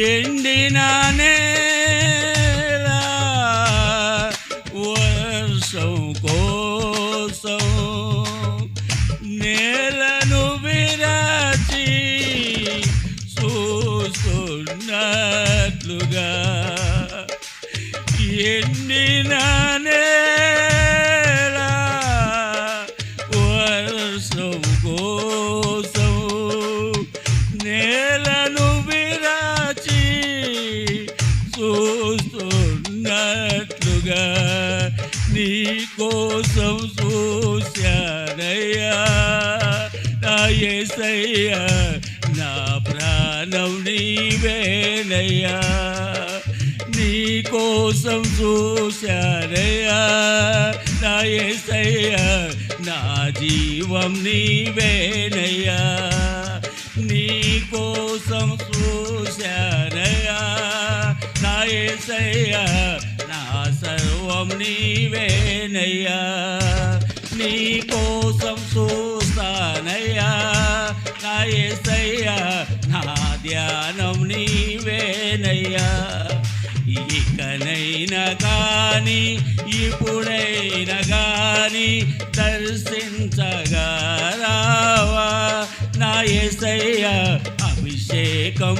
ఎండిన నేల వర్షం కోసం నేలను విరచి చూస్తున్నట్లుగా ఎండిన నేల వర్షం కోసం నేలను విరచి చూస్తున్నట్లుగా నీ కోసం చూశానయ్యా నా యేసయ్యా నా ప్రాణం నీవేనయ్యా నీ కోసం చూశానయ్యా నా యేసయ్యా నా జీవం నీవేనయ్యా నీ కోసం చూశానయ్యా నా యేసయ్యా నా సర్వం నీవేనయ్యా నీ కోసం చూస్తానయ్యా నా యేసయ్యా నా ధ్యానం నీవేనయ్యా ఇకనైనా కానీ ఇప్పుడైనా కానీ దర్శించగా రావా నా యేసయ్యా అభిషేకం